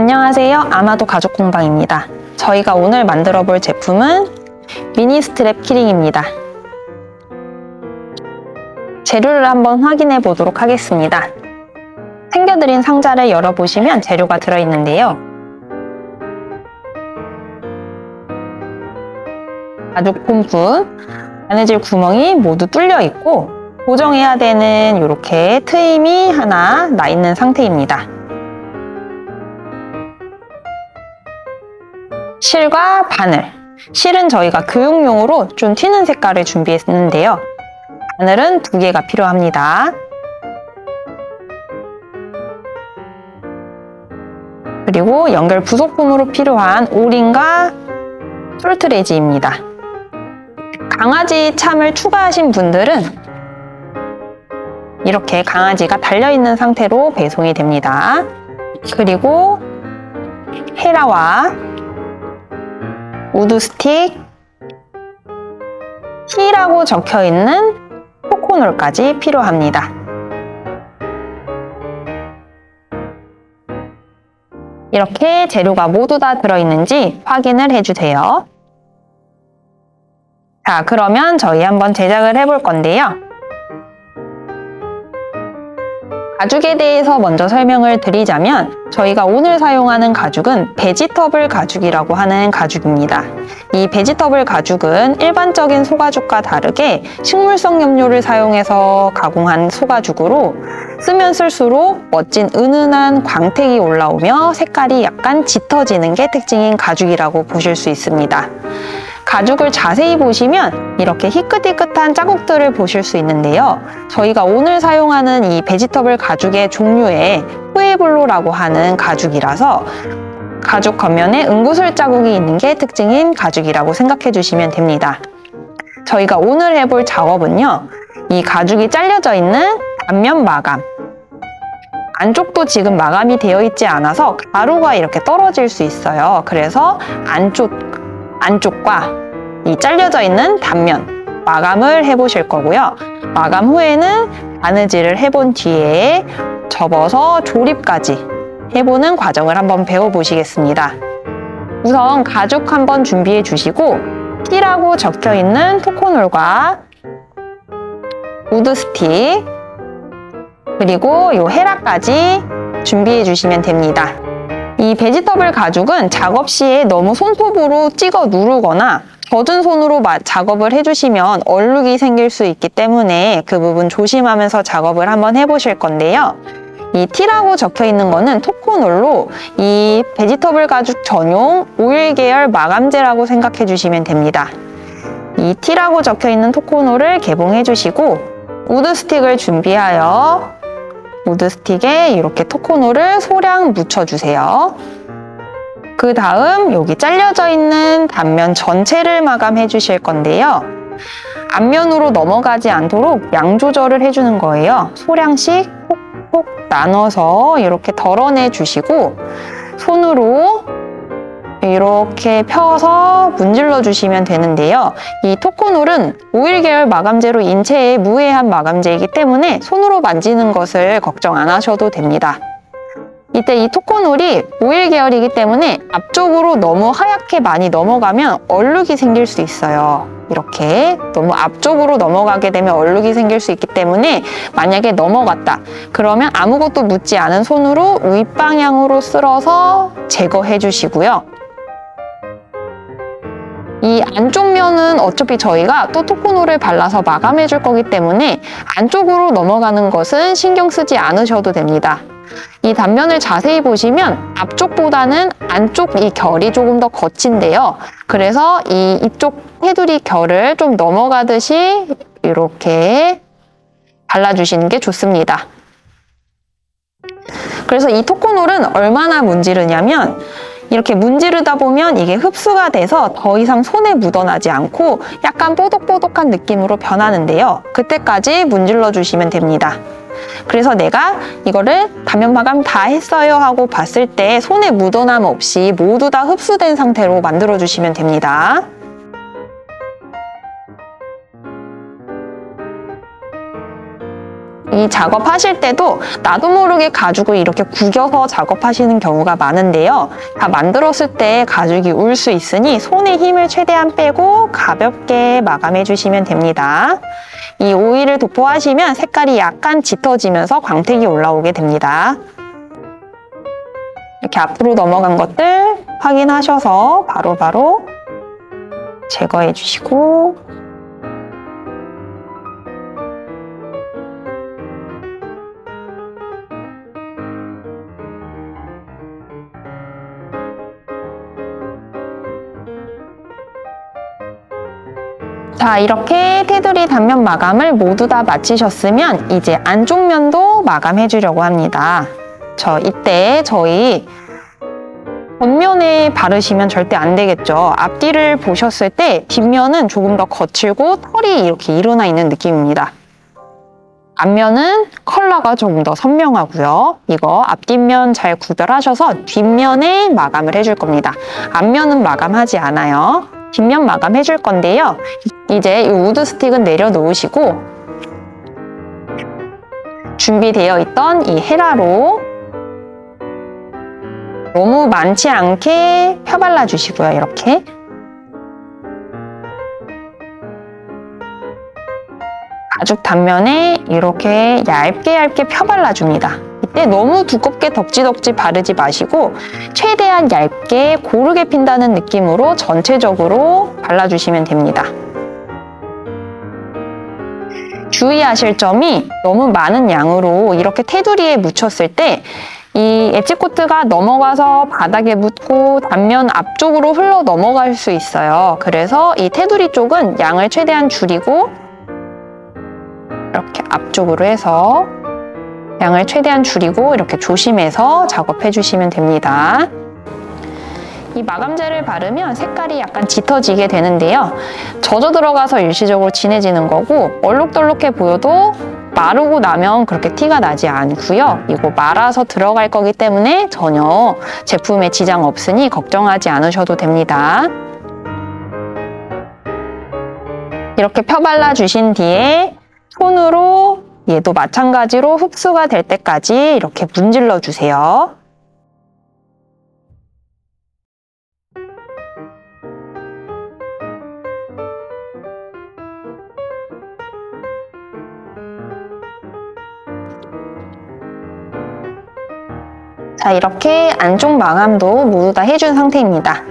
안녕하세요. 아마도 가죽공방입니다. 저희가 오늘 만들어 볼 제품은 미니 스트랩 키링입니다. 재료를 한번 확인해 보도록 하겠습니다. 챙겨드린 상자를 열어보시면 재료가 들어있는데요. 가죽 폼프, 바느질 구멍이 모두 뚫려 있고 고정해야 되는 이렇게 트임이 하나 나 있는 상태입니다. 실과 바늘. 실은 저희가 교육용으로 좀 튀는 색깔을 준비했는데요. 바늘은 2개가 필요합니다. 그리고 연결 부속품으로 필요한 오링과 솔트레지입니다. 강아지 참을 추가하신 분들은 이렇게 강아지가 달려있는 상태로 배송이 됩니다. 그리고 헤라와 우드 스틱, T라고 적혀있는 코코놀까지 필요합니다. 이렇게 재료가 모두 다 들어있는지 확인을 해주세요. 자, 그러면 저희 한번 제작을 해볼 건데요. 가죽에 대해서 먼저 설명을 드리자면 저희가 오늘 사용하는 가죽은 베지터블 가죽이라고 하는 가죽입니다. 이 베지터블 가죽은 일반적인 소가죽과 다르게 식물성 염료를 사용해서 가공한 소가죽으로 쓰면 쓸수록 멋진 은은한 광택이 올라오며 색깔이 약간 짙어지는 게 특징인 가죽이라고 보실 수 있습니다. 가죽을 자세히 보시면 이렇게 희끗희끗한 자국들을 보실 수 있는데요. 저희가 오늘 사용하는 이 베지터블 가죽의 종류에 푸에블로라고 하는 가죽이라서 가죽 겉면에 은구슬 자국이 있는 게 특징인 가죽이라고 생각해 주시면 됩니다. 저희가 오늘 해볼 작업은요. 이 가죽이 잘려져 있는 단면 마감. 안쪽도 지금 마감이 되어 있지 않아서 가루가 이렇게 떨어질 수 있어요. 그래서 안쪽과 이 잘려져 있는 단면 마감을 해보실 거고요. 마감 후에는 바느질을 해본 뒤에 접어서 조립까지 해보는 과정을 한번 배워보시겠습니다. 우선 가죽 한번 준비해 주시고 T라고 적혀 있는 토코놀과 우드 스틱 그리고 이 헤라까지 준비해 주시면 됩니다. 이 베지터블 가죽은 작업 시에 너무 손톱으로 찍어 누르거나 젖은 손으로 작업을 해주시면 얼룩이 생길 수 있기 때문에 그 부분 조심하면서 작업을 한번 해보실 건데요. 이 T라고 적혀 있는 거는 토코놀로 이 베지터블 가죽 전용 오일 계열 마감제라고 생각해 주시면 됩니다. 이 T라고 적혀 있는 토코놀을 개봉해 주시고 우드 스틱을 준비하여 우드 스틱에 이렇게 토코놀을 소량 묻혀주세요. 그 다음 여기 잘려져 있는 단면 전체를 마감해 주실 건데요. 앞면으로 넘어가지 않도록 양 조절을 해주는 거예요. 소량씩 콕콕 나눠서 이렇게 덜어내 주시고 손으로 이렇게 펴서 문질러 주시면 되는데요. 이 토코놀은 오일 계열 마감제로 인체에 무해한 마감제이기 때문에 손으로 만지는 것을 걱정 안 하셔도 됩니다. 이때 이 토코놀이 오일 계열이기 때문에 앞쪽으로 너무 하얗게 많이 넘어가면 얼룩이 생길 수 있어요. 이렇게 너무 앞쪽으로 넘어가게 되면 얼룩이 생길 수 있기 때문에 만약에 넘어갔다 그러면 아무것도 묻지 않은 손으로 윗방향으로 쓸어서 제거해 주시고요. 이 안쪽 면은 어차피 저희가 또 토코놀을 발라서 마감해 줄 거기 때문에 안쪽으로 넘어가는 것은 신경 쓰지 않으셔도 됩니다. 이 단면을 자세히 보시면 앞쪽보다는 안쪽 이 결이 조금 더 거친데요. 그래서 이쪽 테두리 결을 좀 넘어가듯이 이렇게 발라주시는 게 좋습니다. 그래서 이 토코놀은 얼마나 문지르냐면 이렇게 문지르다 보면 이게 흡수가 돼서 더 이상 손에 묻어나지 않고 약간 뽀독뽀독한 느낌으로 변하는데요. 그때까지 문질러 주시면 됩니다. 그래서 내가 이거를 단면 마감 다 했어요 하고 봤을 때 손에 묻어남 없이 모두 다 흡수된 상태로 만들어 주시면 됩니다. 이 작업하실 때도 나도 모르게 가죽을 이렇게 구겨서 작업하시는 경우가 많은데요. 다 만들었을 때 가죽이 울 수 있으니 손에 힘을 최대한 빼고 가볍게 마감해 주시면 됩니다. 이 오일을 도포하시면 색깔이 약간 짙어지면서 광택이 올라오게 됩니다. 이렇게 앞으로 넘어간 것들 확인하셔서 바로바로 제거해 주시고 자, 이렇게 테두리 단면 마감을 모두 다 마치셨으면 이제 안쪽 면도 마감해 주려고 합니다. 이때 저희 겉면에 바르시면 절대 안 되겠죠. 앞뒤를 보셨을 때 뒷면은 조금 더 거칠고 털이 이렇게 일어나 있는 느낌입니다. 앞면은 컬러가 조금 더 선명하고요. 이거 앞뒷면 잘 구별하셔서 뒷면에 마감을 해줄 겁니다. 앞면은 마감하지 않아요. 뒷면 마감해 줄 건데요. 이제 이 우드 스틱은 내려놓으시고 준비되어 있던 이 헤라로 너무 많지 않게 펴발라 주시고요. 이렇게 가죽 단면에 이렇게 얇게 펴발라 줍니다. 이때 너무 두껍게 덕지덕지 바르지 마시고 최대한 얇게 고르게 핀다는 느낌으로 전체적으로 발라주시면 됩니다. 주의하실 점이 너무 많은 양으로 이렇게 테두리에 묻혔을 때 이 엣지 코트가 넘어가서 바닥에 묻고 단면 앞쪽으로 흘러 넘어갈 수 있어요. 그래서 이 테두리 쪽은 양을 최대한 줄이고 이렇게 앞쪽으로 해서 양을 최대한 줄이고 이렇게 조심해서 작업해 주시면 됩니다. 이 마감제를 바르면 색깔이 약간 짙어지게 되는데요. 젖어 들어가서 일시적으로 진해지는 거고 얼룩덜룩해 보여도 마르고 나면 그렇게 티가 나지 않고요. 이거 말아서 들어갈 거기 때문에 전혀 제품에 지장 없으니 걱정하지 않으셔도 됩니다. 이렇게 펴발라 주신 뒤에 손으로 얘도 마찬가지로 흡수가 될 때까지 이렇게 문질러 주세요. 자, 이렇게 안쪽 마감도 모두 다 해준 상태입니다.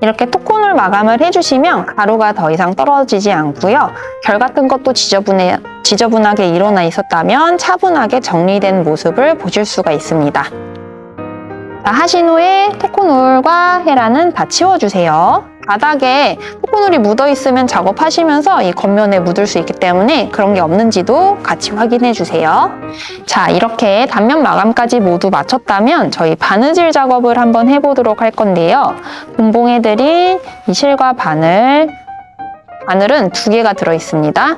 이렇게 토코놀 마감을 해주시면 가루가 더 이상 떨어지지 않고요. 결 같은 것도 지저분하게 일어나 있었다면 차분하게 정리된 모습을 보실 수가 있습니다. 자, 하신 후에 토코놀과 헤라는 다 치워주세요. 바닥에 토코놀이 묻어있으면 작업하시면서 이 겉면에 묻을 수 있기 때문에 그런 게 없는지도 같이 확인해주세요. 자, 이렇게 단면 마감까지 모두 마쳤다면 저희 바느질 작업을 한번 해보도록 할 건데요. 분봉해드린 이 실과 바늘은 2개가 들어있습니다.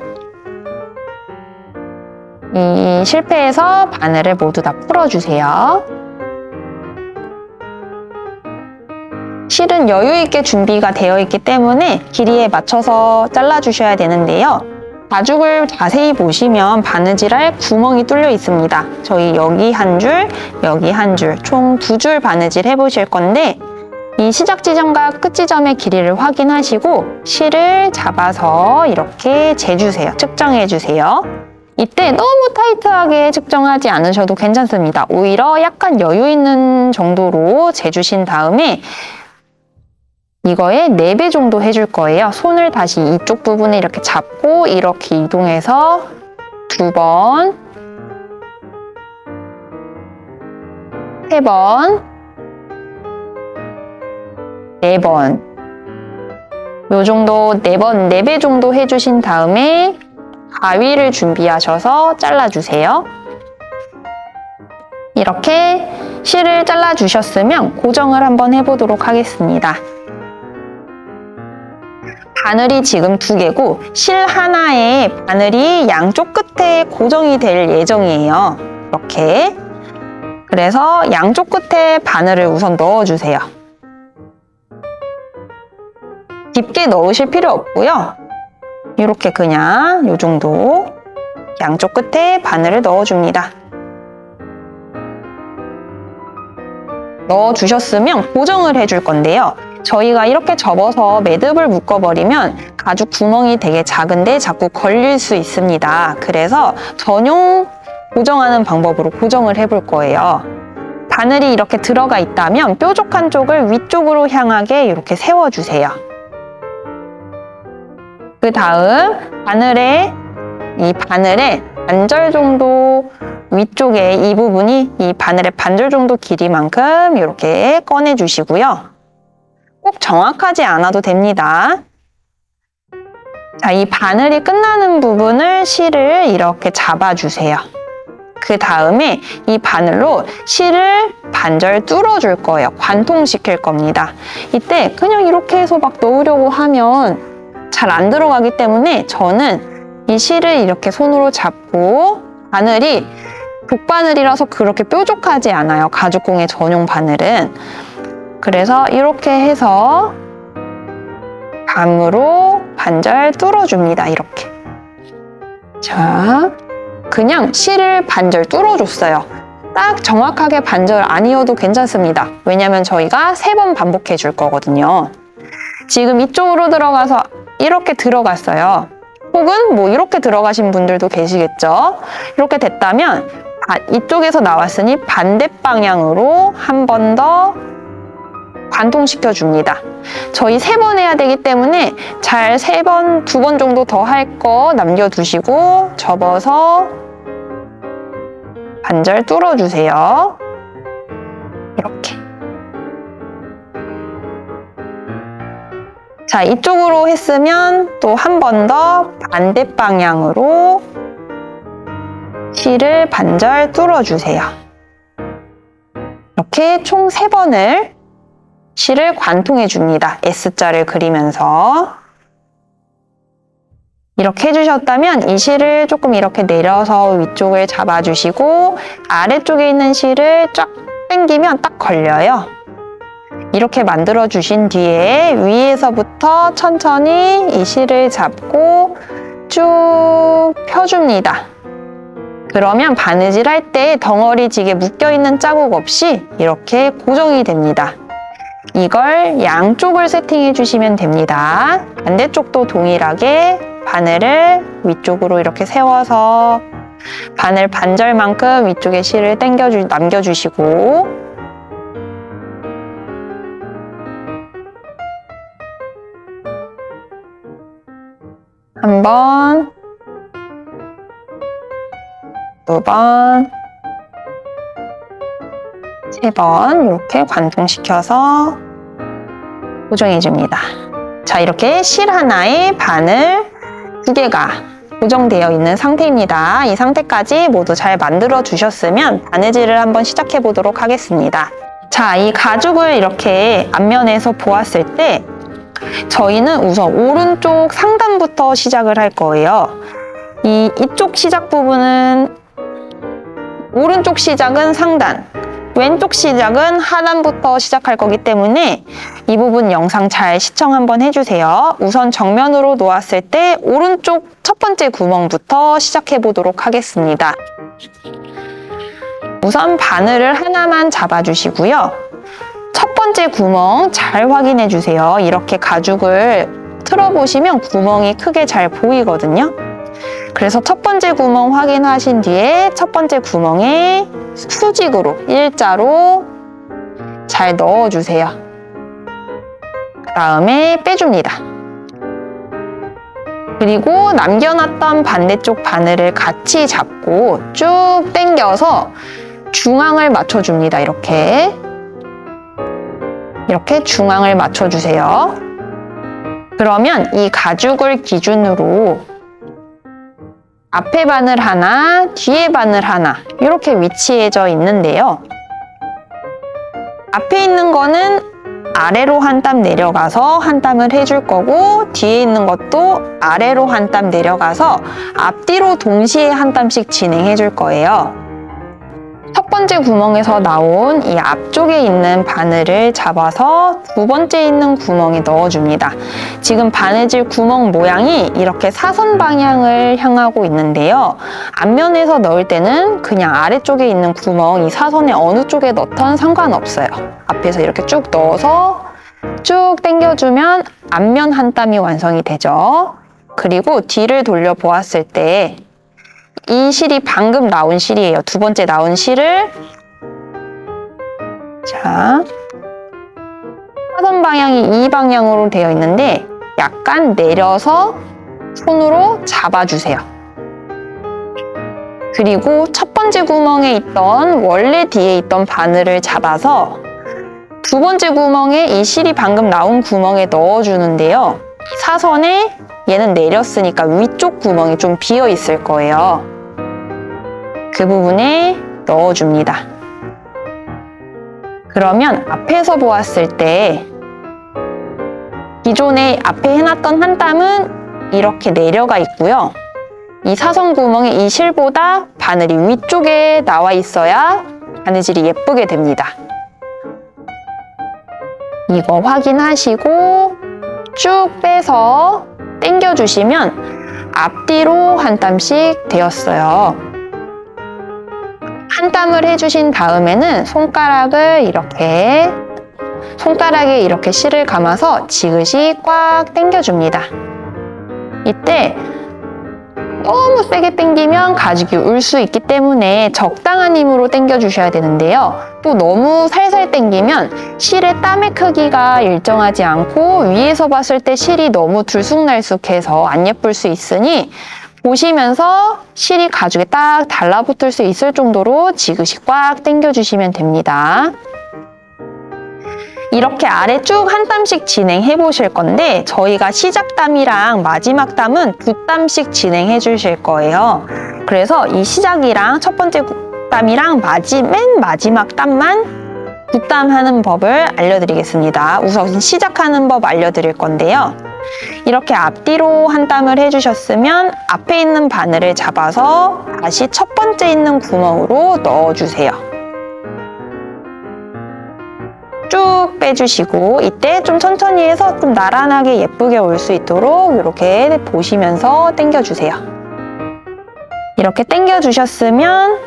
이 실패해서 바늘을 모두 다 풀어주세요. 실은 여유 있게 준비가 되어 있기 때문에 길이에 맞춰서 잘라주셔야 되는데요. 가죽을 자세히 보시면 바느질할 구멍이 뚫려 있습니다. 저희 여기 한 줄, 여기 한 줄, 총 2줄 바느질 해보실 건데 이 시작 지점과 끝 지점의 길이를 확인하시고 실을 잡아서 이렇게 재주세요. 측정해주세요. 이때 너무 타이트하게 측정하지 않으셔도 괜찮습니다. 오히려 약간 여유 있는 정도로 재주신 다음에 이거에 4배 정도 해줄 거예요. 손을 다시 이쪽 부분에 이렇게 잡고 이렇게 이동해서 2번, 3번, 4번 요 정도 4번, 4배 정도 해주신 다음에 가위를 준비하셔서 잘라주세요. 이렇게 실을 잘라주셨으면 고정을 한번 해보도록 하겠습니다. 바늘이 지금 2개고 실 하나에 바늘이 양쪽 끝에 고정이 될 예정이에요. 이렇게. 그래서 양쪽 끝에 바늘을 우선 넣어주세요. 깊게 넣으실 필요 없고요. 이렇게 그냥 이 정도 양쪽 끝에 바늘을 넣어줍니다. 넣어주셨으면 고정을 해줄 건데요. 저희가 이렇게 접어서 매듭을 묶어버리면 가죽 구멍이 되게 작은데 자꾸 걸릴 수 있습니다. 그래서 전용 고정하는 방법으로 고정을 해볼 거예요. 바늘이 이렇게 들어가 있다면 뾰족한 쪽을 위쪽으로 향하게 이렇게 세워주세요. 그 다음 이 바늘의 반절 정도 위쪽에 이 부분이 이 바늘의 반절 정도 길이만큼 이렇게 꺼내주시고요. 꼭 정확하지 않아도 됩니다. 자, 이 바늘이 끝나는 부분을 실을 이렇게 잡아주세요. 그 다음에 이 바늘로 실을 반절 뚫어줄 거예요. 관통시킬 겁니다. 이때 그냥 이렇게 해서 막 넣으려고 하면 잘 안 들어가기 때문에 저는 이 실을 이렇게 손으로 잡고 바늘이 독바늘이라서 그렇게 뾰족하지 않아요. 가죽공예 전용 바늘은. 그래서 이렇게 해서 감으로 반절 뚫어줍니다. 이렇게. 자, 그냥 실을 반절 뚫어줬어요. 딱 정확하게 반절 아니어도 괜찮습니다. 왜냐면 저희가 3번 반복해 줄 거거든요. 지금 이쪽으로 들어가서 이렇게 들어갔어요. 혹은 뭐 이렇게 들어가신 분들도 계시겠죠. 이렇게 됐다면 이쪽에서 나왔으니 반대 방향으로 한 번 더 관통시켜 줍니다. 저희 3번 해야 되기 때문에 잘 2번 정도 더 할 거 남겨두시고 접어서 반절 뚫어주세요. 이렇게. 자, 이쪽으로 했으면 또 한 번 더 반대 방향으로 실을 반절 뚫어주세요. 이렇게 총 3번을 실을 관통해 줍니다. S자를 그리면서. 이렇게 해주셨다면 이 실을 조금 이렇게 내려서 위쪽을 잡아주시고 아래쪽에 있는 실을 쫙 당기면 딱 걸려요. 이렇게 만들어 주신 뒤에 위에서부터 천천히 이 실을 잡고 쭉 펴줍니다. 그러면 바느질 할 때 덩어리지게 묶여있는 자국 없이 이렇게 고정이 됩니다. 이걸 양쪽을 세팅해 주시면 됩니다. 반대쪽도 동일하게 바늘을 위쪽으로 이렇게 세워서 바늘 반절만큼 위쪽에 실을 남겨주시고 한 번, 2번, 3번 이렇게 관통시켜서 고정해줍니다. 자, 이렇게 실 하나에 바늘 2개가 고정되어 있는 상태입니다. 이 상태까지 모두 잘 만들어 주셨으면 바느질을 한번 시작해 보도록 하겠습니다. 자, 이 가죽을 이렇게 앞면에서 보았을 때 저희는 우선 오른쪽 상단부터 시작을 할 거예요. 이쪽 시작 부분은 오른쪽 시작은 상단, 왼쪽 시작은 하단부터 시작할 거기 때문에 이 부분 영상 잘 시청 한번 해주세요. 우선 정면으로 놓았을 때 오른쪽 첫 번째 구멍부터 시작해 보도록 하겠습니다. 우선 바늘을 하나만 잡아주시고요. 첫 번째 구멍 잘 확인해 주세요. 이렇게 가죽을 틀어보시면 구멍이 크게 잘 보이거든요. 그래서 첫 번째 구멍 확인하신 뒤에 첫 번째 구멍에 수직으로 일자로 잘 넣어주세요. 그 다음에 빼줍니다. 그리고 남겨놨던 반대쪽 바늘을 같이 잡고 쭉 당겨서 중앙을 맞춰줍니다. 이렇게 중앙을 맞춰주세요. 그러면 이 가죽을 기준으로 앞에 바늘 하나, 뒤에 바늘 하나 이렇게 위치해져 있는데요. 앞에 있는 거는 아래로 한 땀 내려가서 한 땀을 해줄 거고 뒤에 있는 것도 아래로 한 땀 내려가서 앞뒤로 동시에 한 땀씩 진행해 줄 거예요. 첫 번째 구멍에서 나온 이 앞쪽에 있는 바늘을 잡아서 두 번째 있는 구멍에 넣어줍니다. 지금 바느질 구멍 모양이 이렇게 사선 방향을 향하고 있는데요. 앞면에서 넣을 때는 그냥 아래쪽에 있는 구멍, 이 사선의 어느 쪽에 넣던 상관없어요. 앞에서 이렇게 쭉 넣어서 쭉 당겨주면 앞면 한 땀이 완성이 되죠. 그리고 뒤를 돌려 보았을 때 이 실이 방금 나온 실이에요. 두 번째 나온 실을 자, 사선 방향이 이 방향으로 되어 있는데 약간 내려서 손으로 잡아주세요. 그리고 첫 번째 구멍에 있던 원래 뒤에 있던 바늘을 잡아서 두 번째 구멍에 이 실이 방금 나온 구멍에 넣어주는데요. 사선에 얘는 내렸으니까 위쪽 구멍이 좀 비어 있을 거예요. 그 부분에 넣어줍니다. 그러면 앞에서 보았을 때 기존에 앞에 해놨던 한 땀은 이렇게 내려가 있고요. 이 사선 구멍에 이 실보다 바늘이 위쪽에 나와 있어야 바느질이 예쁘게 됩니다. 이거 확인하시고 쭉 빼서 당겨주시면 앞뒤로 한 땀씩 되었어요. 한 땀을 해주신 다음에는 손가락에 이렇게 실을 감아서 지그시 꽉 당겨줍니다. 이때 너무 세게 당기면 가죽이 울 수 있기 때문에 적당한 힘으로 당겨주셔야 되는데요. 또 너무 살살 당기면 실의 땀의 크기가 일정하지 않고 위에서 봤을 때 실이 너무 들쑥날쑥해서 안 예쁠 수 있으니 보시면서 실이 가죽에 딱 달라붙을 수 있을 정도로 지그시 꽉 당겨주시면 됩니다. 이렇게 아래 쭉 한 땀씩 진행해 보실 건데 저희가 시작 땀이랑 마지막 땀은 두 땀씩 진행해 주실 거예요. 그래서 이 시작이랑 첫 번째 땀이랑 맨 마지막 땀만 두 땀 하는 법을 알려드리겠습니다. 우선 시작하는 법 알려드릴 건데요. 이렇게 앞뒤로 한 땀을 해주셨으면 앞에 있는 바늘을 잡아서 다시 첫 번째 있는 구멍으로 넣어주세요. 쭉 빼주시고 이때 좀 천천히 해서 좀 나란하게 예쁘게 올 수 있도록 이렇게 보시면서 당겨주세요. 이렇게 당겨주셨으면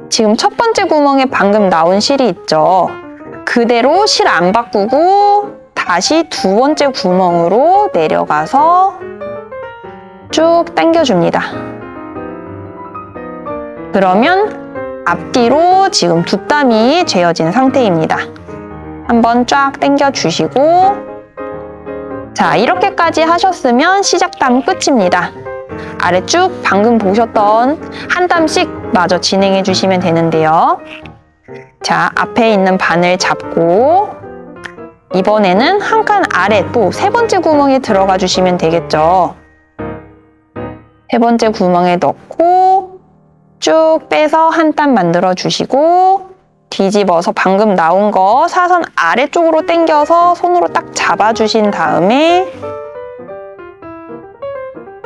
지금 첫 번째 구멍에 방금 나온 실이 있죠. 그대로 실 안 바꾸고 다시 두 번째 구멍으로 내려가서 쭉 당겨줍니다. 그러면 앞뒤로 지금 두 땀이 죄어진 상태입니다. 한번 쫙 당겨주시고 자, 이렇게까지 하셨으면 시작땀 끝입니다. 아래 쭉 방금 보셨던 한 땀씩 마저 진행해 주시면 되는데요. 자, 앞에 있는 바늘 잡고 이번에는 한 칸 아래 또 세 번째 구멍에 들어가 주시면 되겠죠. 세 번째 구멍에 넣고 쭉 빼서 한 땀 만들어 주시고 뒤집어서 방금 나온 거 사선 아래쪽으로 당겨서 손으로 딱 잡아주신 다음에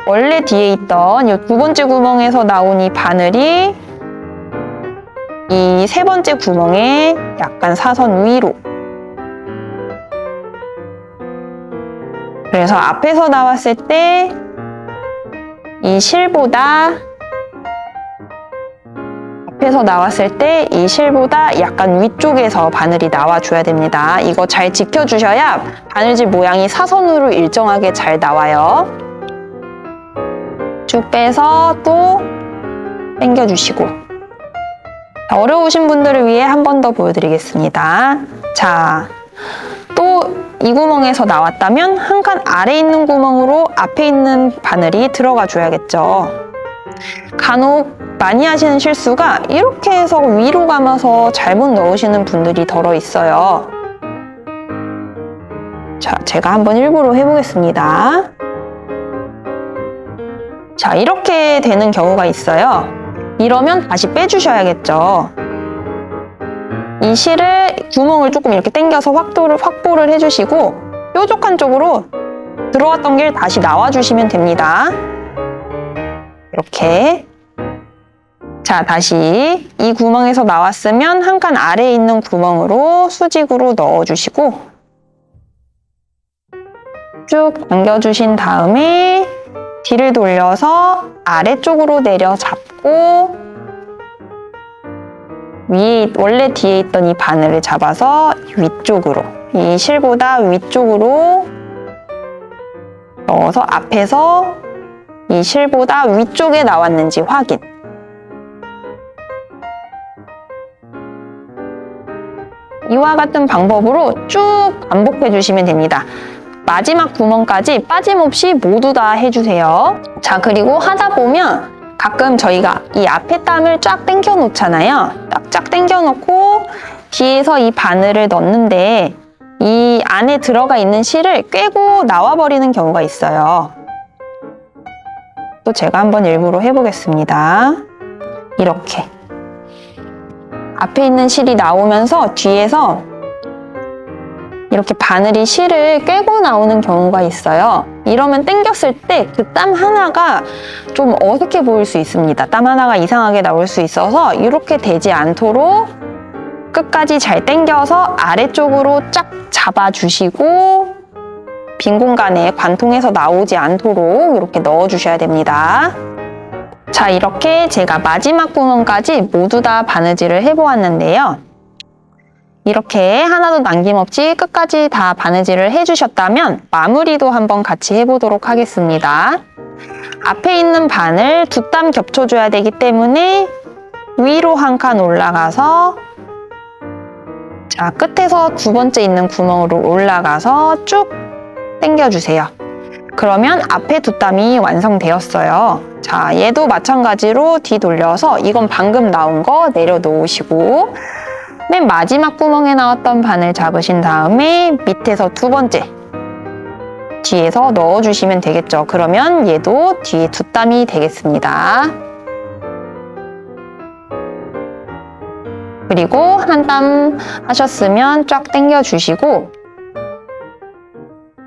원래 뒤에 있던 이 두 번째 구멍에서 나온 이 바늘이 이 세 번째 구멍에 약간 사선 위로 그래서 앞에서 나왔을 때 이 실보다 약간 위쪽에서 바늘이 나와줘야 됩니다. 이거 잘 지켜주셔야 바느질 모양이 사선으로 일정하게 잘 나와요. 쭉 빼서 또 당겨주시고 어려우신 분들을 위해 한 번 더 보여드리겠습니다. 자, 또 이 구멍에서 나왔다면 한 칸 아래 있는 구멍으로 앞에 있는 바늘이 들어가 줘야겠죠. 간혹 많이 하시는 실수가 이렇게 해서 위로 감아서 잘못 넣으시는 분들이 덜어 있어요. 자, 제가 한번 일부러 해보겠습니다. 자, 이렇게 되는 경우가 있어요. 이러면 다시 빼주셔야겠죠. 이 실을 구멍을 조금 이렇게 당겨서 확보를 해주시고 뾰족한 쪽으로 들어왔던 길 다시 나와주시면 됩니다. 이렇게 자, 다시 이 구멍에서 나왔으면 한 칸 아래에 있는 구멍으로 수직으로 넣어주시고 쭉 당겨주신 다음에 뒤를 돌려서 아래쪽으로 내려잡고 원래 뒤에 있던 이 바늘을 잡아서 위쪽으로, 이 실보다 위쪽으로 넣어서 앞에서 이 실보다 위쪽에 나왔는지 확인. 이와 같은 방법으로 쭉 반복해 주시면 됩니다. 마지막 구멍까지 빠짐없이 모두 다 해주세요. 자, 그리고 하다 보면 가끔 저희가 이 앞에 땀을 쫙 당겨 놓잖아요. 쫙 당겨 놓고 뒤에서 이 바늘을 넣는데 이 안에 들어가 있는 실을 꿰고 나와 버리는 경우가 있어요. 또 제가 한번 일부러 해보겠습니다. 이렇게 앞에 있는 실이 나오면서 뒤에서 이렇게 바늘이 실을 꿰고 나오는 경우가 있어요. 이러면 당겼을 때 그 땀 하나가 좀 어색해 보일 수 있습니다. 땀 하나가 이상하게 나올 수 있어서 이렇게 되지 않도록 끝까지 잘 당겨서 아래쪽으로 쫙 잡아주시고 빈 공간에 관통해서 나오지 않도록 이렇게 넣어주셔야 됩니다. 자, 이렇게 제가 마지막 구멍까지 모두 다 바느질을 해보았는데요. 이렇게 하나도 남김없이 끝까지 다 바느질을 해주셨다면 마무리도 한번 같이 해보도록 하겠습니다. 앞에 있는 바늘 2땀 겹쳐줘야 되기 때문에 위로 한 칸 올라가서 자, 끝에서 2번째 있는 구멍으로 올라가서 쭉 당겨주세요. 그러면 앞에 2땀이 완성되었어요. 자, 얘도 마찬가지로 뒤돌려서 이건 방금 나온 거 내려놓으시고 맨 마지막 구멍에 나왔던 바늘 잡으신 다음에 밑에서 2번째 뒤에서 넣어주시면 되겠죠. 그러면 얘도 뒤에 2땀이 되겠습니다. 그리고 한 땀 하셨으면 쫙 당겨주시고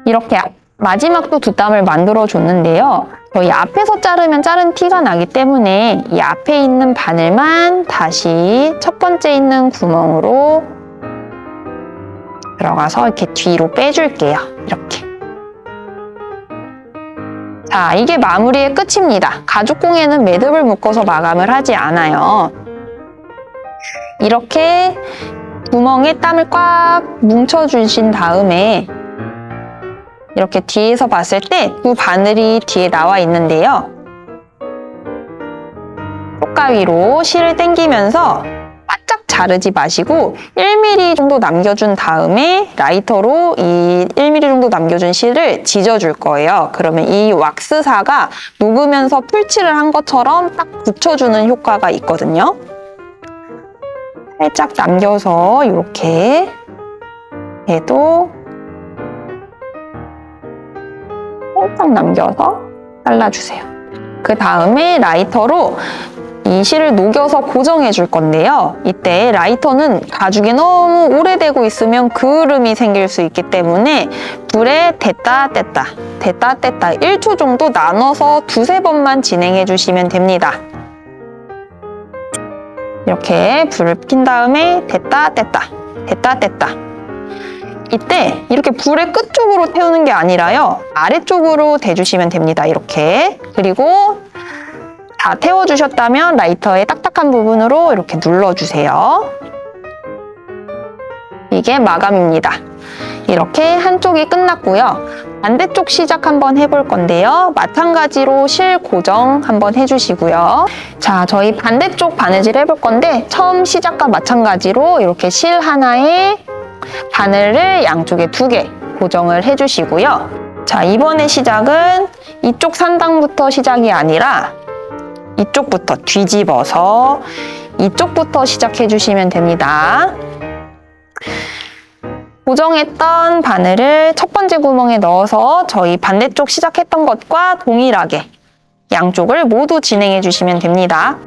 이렇게 마지막도 2땀을 만들어 줬는데요. 저희 앞에서 자르면 자른 티가 나기 때문에 이 앞에 있는 바늘만 다시 첫 번째 있는 구멍으로 들어가서 이렇게 뒤로 빼줄게요. 이렇게. 자, 이게 마무리의 끝입니다. 가죽공예는 매듭을 묶어서 마감을 하지 않아요. 이렇게 구멍에 땀을 꽉 뭉쳐주신 다음에 이렇게 뒤에서 봤을 때 두 바늘이 뒤에 나와 있는데요. 쪽가위로 실을 당기면서 바짝 자르지 마시고 1mm 정도 남겨준 다음에 라이터로 이 1mm 정도 남겨준 실을 지져줄 거예요. 그러면 이 왁스사가 녹으면서 풀칠을 한 것처럼 딱 붙여주는 효과가 있거든요. 살짝 남겨서 이렇게 얘도 살짝 남겨서 잘라주세요. 그 다음에 라이터로 이 실을 녹여서 고정해 줄 건데요. 이때 라이터는 가죽이 너무 오래되고 있으면 그을음이 생길 수 있기 때문에 불에 댔다 뗐다, 댔다 뗐다 1초 정도 나눠서 2~3번만 진행해 주시면 됩니다. 이렇게 불을 킨 다음에 댔다 뗐다, 댔다 뗐다. 이때 이렇게 불의 끝쪽으로 태우는 게 아니라요. 아래쪽으로 대주시면 됩니다. 이렇게. 그리고 다 태워주셨다면 라이터의 딱딱한 부분으로 이렇게 눌러주세요. 이게 마감입니다. 이렇게 한쪽이 끝났고요. 반대쪽 시작 한번 해볼 건데요. 마찬가지로 실 고정 한번 해주시고요. 자, 저희 반대쪽 바느질 해볼 건데 처음 시작과 마찬가지로 이렇게 실 하나에 바늘을 양쪽에 2개 고정을 해주시고요. 자, 이번에 시작은 이쪽 상단부터 시작이 아니라 이쪽부터 뒤집어서 이쪽부터 시작해 주시면 됩니다. 고정했던 바늘을 첫 번째 구멍에 넣어서 저희 반대쪽 시작했던 것과 동일하게 양쪽을 모두 진행해 주시면 됩니다.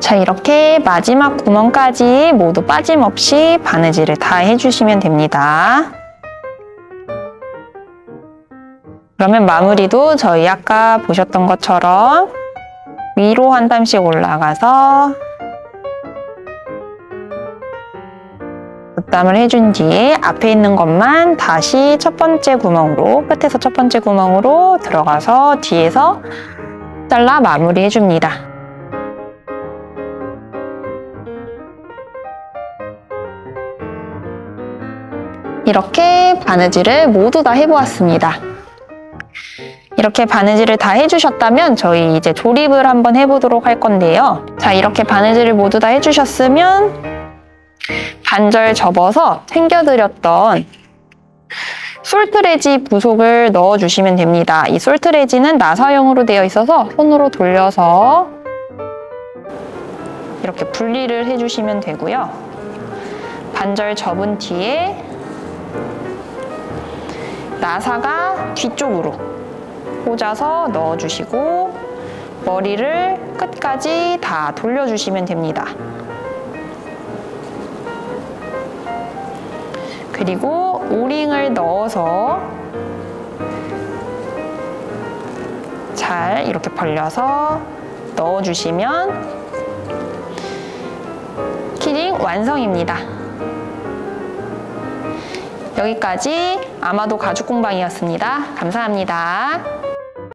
자, 이렇게 마지막 구멍까지 모두 빠짐없이 바느질을 다 해주시면 됩니다. 그러면 마무리도 저희 아까 보셨던 것처럼 위로 한 땀씩 올라가서 붓담을 해준 뒤에 앞에 있는 것만 다시 첫 번째 구멍으로, 끝에서 첫 번째 구멍으로 들어가서 뒤에서 잘라 마무리 해줍니다. 이렇게 바느질을 모두 다 해보았습니다. 이렇게 바느질을 다 해주셨다면 저희 이제 조립을 한번 해보도록 할 건데요. 자, 이렇게 바느질을 모두 다 해주셨으면 반절 접어서 챙겨드렸던 솔트레지 부속을 넣어주시면 됩니다. 이 솔트레지는 나사형으로 되어 있어서 손으로 돌려서 이렇게 분리를 해주시면 되고요. 반절 접은 뒤에 나사가 뒤쪽으로 꽂아서 넣어주시고 머리를 끝까지 다 돌려주시면 됩니다. 그리고 오링을 넣어서 잘 이렇게 벌려서 넣어주시면 키링 완성입니다. 여기까지 아마도 가죽 공방이었습니다. 감사합니다.